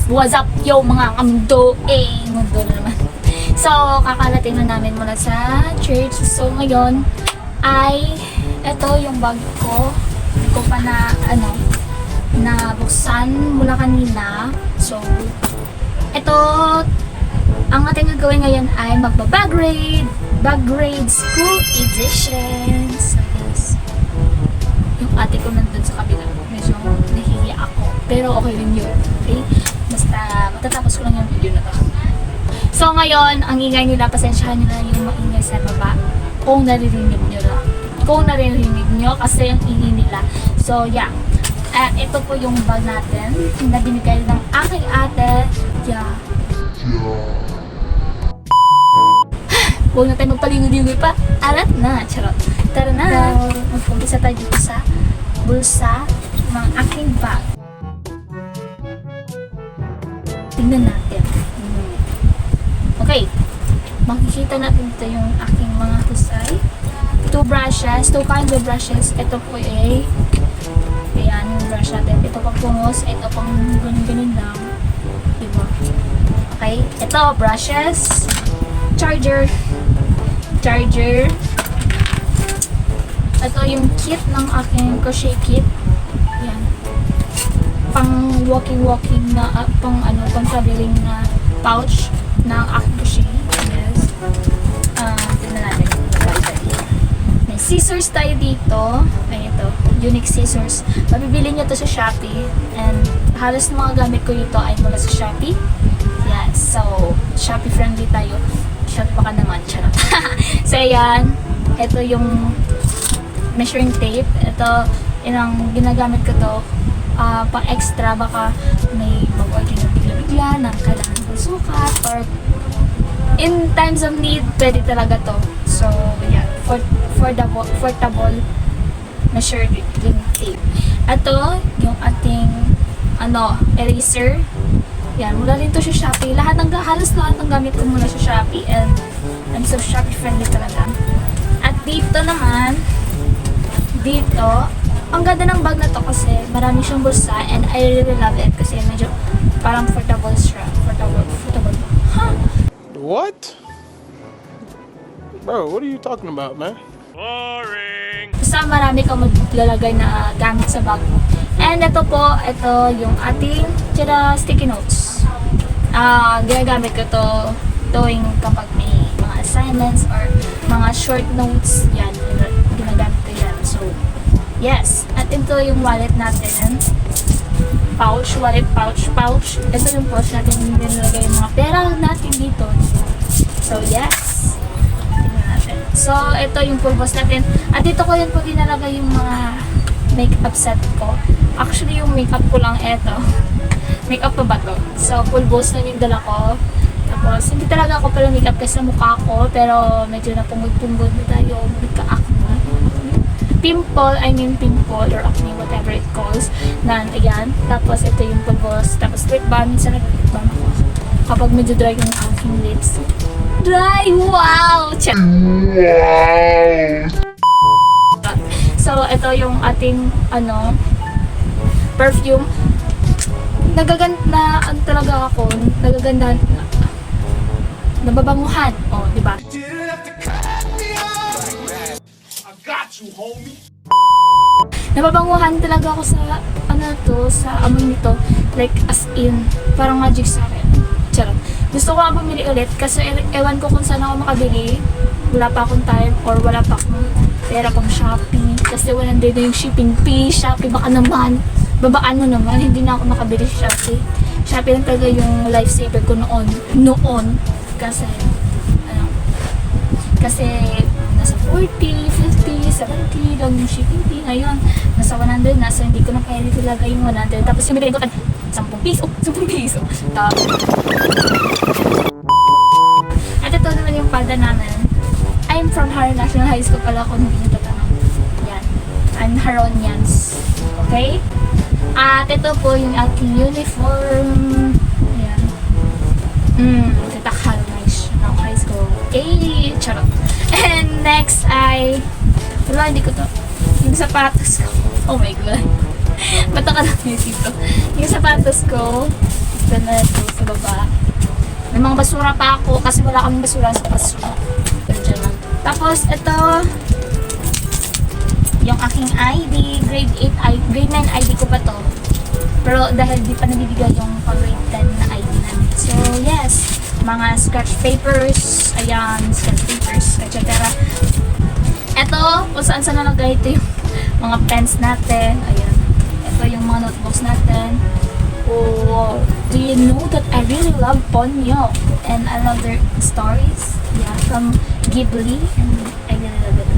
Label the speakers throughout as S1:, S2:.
S1: What's up, yo mga kamdo? Mundo na naman. So, kakalating na namin mula sa church. So, ngayon ay ito yung bag ko. Hindi ko pa na buksan mula kanina. So, ito ang ating gagawin ngayon ay magbabag grade. Bag grade school edition. So, yes. Yung ate ko nandun sa kabila. Medyo nahihiya ako. Pero okay rin yun. Okay? Basta matatapos ko lang yung video na to. So ngayon, ang ingay nila, pasensyahan nila yung maingay sa baba. Kung naririnig nyo na. Kung naririnig nyo kasi yung ingay nila. So yeah. At ito po yung bag natin na binigay ng aking ate. Yeah. Huwag na tayo magpalingoy-lingoy pa. Alat na. Charot. Tara na. Mag-umpisa tayo dito sa bulsa ng aking bag. Tingnan natin. Okay. Makikita natin ito yung aking mga husay. 2 brushes. 2 kinds of brushes. Ito po ay ayan yung brush natin. Ito pang pungos. Ito pang ganun-ganun lang. Diba? Okay. Ito, brushes. Charger. Ito yung kit ng aking crochet kit. Ayan. Pang walking na pang traveling na pouch ng aking crochet. Yes. Tingnan natin. May scissors tayo dito. Ay ito, unique scissors. Mabibili niyo to sa Shopee and halos mga gamit ko dito ay mula sa Shopee. Yes. So, Shopee friendly tayo. Shopee baka naman. Charot. So, ayan. Ito yung measuring tape. Ito, inang ginagamit ko to pang extra, baka may mag-order na bigla-bigla na kailangan ng sukat or in times of need, pwede talaga to. So, yeah, for the portable measuring tape. Ito, yung ating eraser. Yan, mula rin to sa Shopee. Halos lahat ng gamit ko mula sa Shopee and I'm so Shopee friendly talaga. At dito naman, ang ganda ng bag na to kasi marami siyang bulsa and I really love it kasi medyo parang portable siya. Portable. Huh?
S2: What? Bro, what are you talking about, man? Boring!
S1: Basta marami kang maglalagay na gamit sa bag mo. And ito yung ating sticky notes. Ginagamit ko to tuwing kapag may mga assignments or mga short notes. Yan, ginagamit ko yan. So, yes. At ito yung wallet natin. Wallet pouch. Ito yung pouch natin. Hindi nilagay yung mga pera natin dito. So, yes. Tingnan natin. So, ito yung pulbos natin. At dito ko yan po dinalagay yung mga makeup set ko. Actually, yung makeup ko lang ito. Makeup pa ba to? So, pulbos lang yung dala ko. Tapos, hindi talaga ako pala makeup kasi sa mukha ko. Pero, medyo napungod-pungod na tayo. Nagka-acne. Pimple or acne, whatever it calls. Ayan. Tapos, ito yung pulbos. Tapos, lip balm. Minsan nag-lip balm ako. Kapag medyo dry yung aking lips. Dry! Wow! Wow! So, ito yung ating, perfume. Nagaganda talaga ako. Nagagandahan. Nababanguhan. O, diba? Nababanguhan talaga ako sa sa amoy nito, like as in parang magic sa akin. Charot. Gusto ko nga bumili ulit kasi ewan ko kung saan ako makabili. Wala pa akong time or wala pa akong pera pang Shopee kasi 100 na yung shipping fee. Shopee baka naman babaan mo naman, hindi na ako makabili sa Shopee. Shopee lang talaga yung lifesaver ko noon kasi kasi nasa 40, 50, 70 lang yung shipping fee. Ngayon, nasa 100 na. So, hindi ko na kaya dito lagay yung 100. Tapos, yung bilhin ko 10 piso. At ito naman yung palda namin. I'm from Haron National High School pala kung hindi nyo tatanong. Yan. I'm Haronians. Okay? At ito po yung aking uniform. Ayan. Tatak Haron National High School. Charot. And next ay wala, hindi ko to. Yung sapatos ko. Oh my god. Ba't ka lang dito? Yung sapatos ko, ganito sa baba. May mga basura pa ako kasi wala kaming basura sa paso. Pero dyan lang. Tapos, ito, yung aking ID, grade 9 ID ko pa to. Pero dahil di pa nabibigay yung grade 10 na ID namin. So, yes, mga scratch papers, ayan, scratch papers, etc. Ito, kung saan nalagay ito yung mga pens natin, ayan. Ito yung mga notebooks natin. Oh, do you know that I really love Ponyo and I love their stories? Yeah, from Ghibli and I really love it.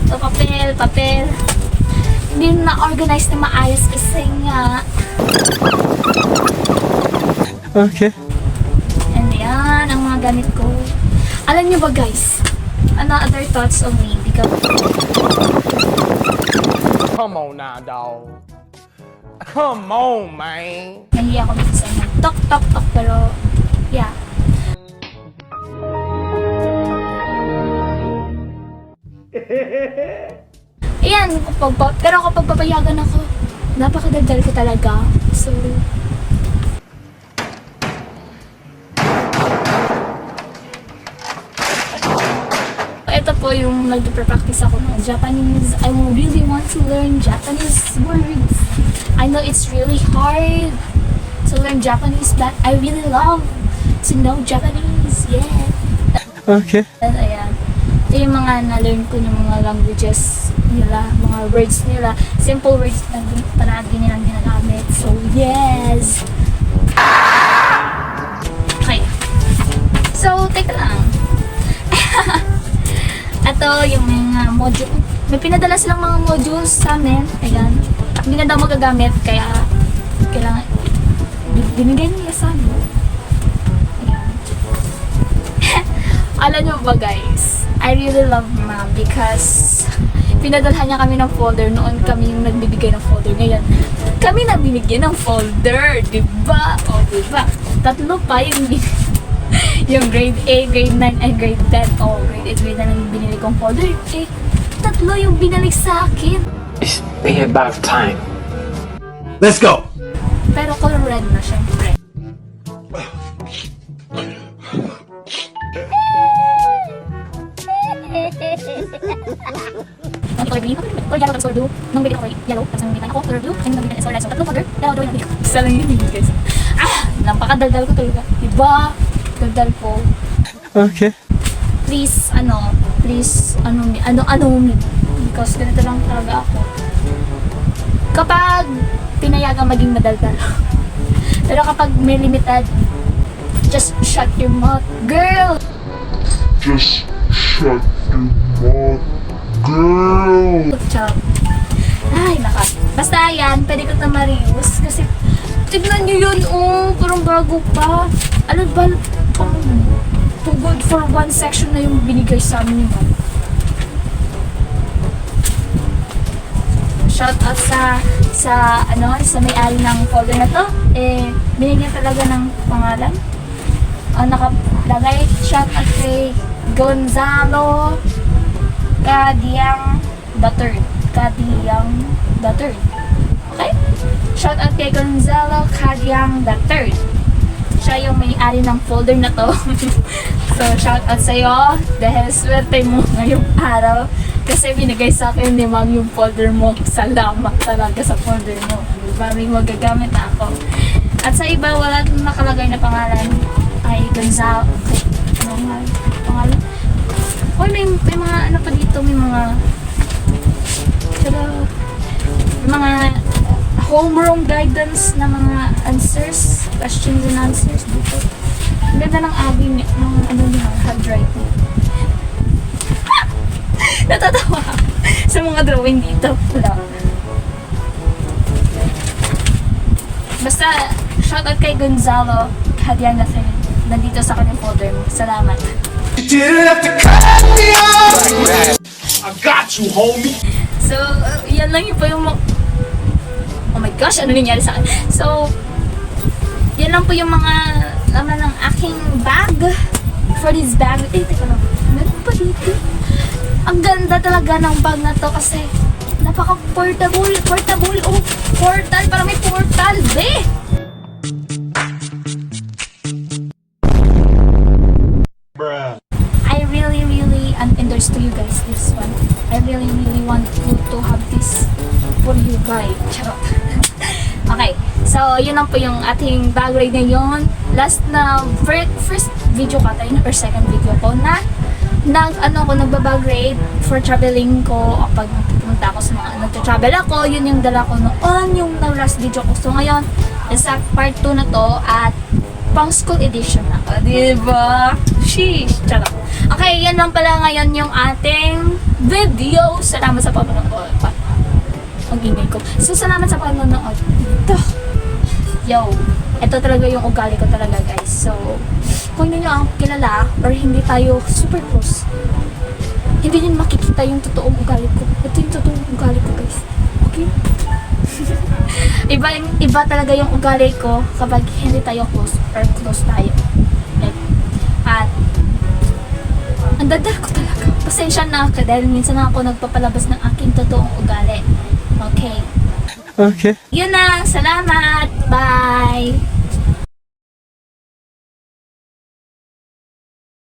S1: So papel. Hindi na-organize na maayos kasi nga.
S2: Okay.
S1: And yan, ang mga gamit ko. Alam nyo ba guys, another thoughts on me because
S2: Come on now, dog. Come on, man.
S1: nahiya ako minsan ng tok, pero yeah. Ayan, pero kapag papayagan ako, napakadaldal ko talaga. So, ito po yung nag-practice ako ng Japanese. I really want to learn Japanese words. I know it's really hard to learn Japanese, but I really love to know Japanese. Yeah.
S2: Okay.
S1: And ayan. Ito yung mga na-learn ko ng mga languages nila, mga words nila. Simple words na palagi nilang ginagamit. So, yes! Okay. So, teka lang. Ito yung mga module. May pinadala silang mga modules sa amin. Ayan. Hindi na daw magagamit, kaya kailangan binigay nila sa amin. Ayan. Alam nyo ba guys, I really love mom because pinadalhan niya kami ng folder. Noon kami yung nagbibigay ng folder. Ngayon, kami na binigyan ng folder. Diba? O, diba? Tatlo pa yung yung grade 8, grade 9, and grade 10. O, grade 8, grade 9 yung binili kong folder. Eh, tatlo yung binalik sa akin.
S3: It's about time.
S2: Let's go.
S1: Pero color red na, syempre. Ang color green, color yellow, tapos color blue. Nung bigyan ako yellow, tapos nung bigyan ako color blue, and nung bigyan is color red. So, tatlong color, yellow, blue, and blue. Isa lang yung bigyan guys. Napakadaldal ko talaga. Diba? Daldal ko.
S2: Okay.
S1: Please, because ganito lang talaga ako. Kapag pinayagang maging madaldal. Pero kapag may limited, just shut your mouth, girl!
S4: Just shut your mouth, girl!
S1: Chop. Ay, nakas. Basta yan, pwede ko ito ma-reuse kasi tignan nyo yun, oh, parang bago pa. Ano ba, too good for one section na yung binigay sa amin yun. Shout out sa may-ari ng folder na to. Eh, binigyan talaga ng pangalan. Nakalagay, shout out kay Gonzalo Cadiang III. Okay? Shout out kay Gonzalo Cadiang III. Siya yung may-ari ng folder na to. So, shout out sa'yo dahil swerte mo ngayong araw kasi binigay sa akin ni ma'am yung folder mo. Salamat talaga sa folder mo. Diba? May magagamit na ako. At sa iba, wala nakalagay na pangalan ay Gonzalo. Ano nga? Pangalan? Uy, may mga ano pa dito, may mga homeroom guidance na mga answers, questions and answers dito. Ang ganda ng abi ng handwriting. Natatawa sa mga drawing dito. Wala. Basta, shoutout kay Gonzalo Cadiang III. Nandito sa kanyang folder mo. Salamat.
S2: You didn't have to cut me off. I got you, homie.
S1: So, yan lang yung po yung oh my gosh, ano nangyari sa akin? So, yan lang po yung mga laman ng aking bag. For this bag, teka lang, meron pa dito. Ang ganda talaga ng bag na to kasi Napaka-portable, oh, portal, parang may portal, be! I really endorse to you guys this one. I really want you to have this for you, bye. Charot. Okay, so yun lang po yung ating bag ride ngayon. Last na, first video ka tayo, or second video ko na nagbabag ride for traveling ko. Pag pumunta ako sa mga nagtra-travel ako, yun yung dala ko noon, yung last video ko. So ngayon, sa part 2 na to at pang school edition na. Diba? Sheesh! Charot. Okay, yan lang pala ngayon yung ating video. Salamat sa panonood. Ang ingay ko. So, salamat sa panonood. Yo! Ito talaga yung ugali ko talaga, guys. So, kung hindi nyo ako kilala or hindi tayo super close, hindi nyo makikita yung totoong ugali ko. Ito yung totoong ugali ko, guys. Okay? iba talaga yung ugali ko kapag hindi tayo close or close tayo. Like, at ang dadal ko talaga. Pasensya na ako dahil minsan ako nagpapalabas ng aking totoong ugali. Okay.
S3: Okay.
S1: Yun na. Salamat. Bye.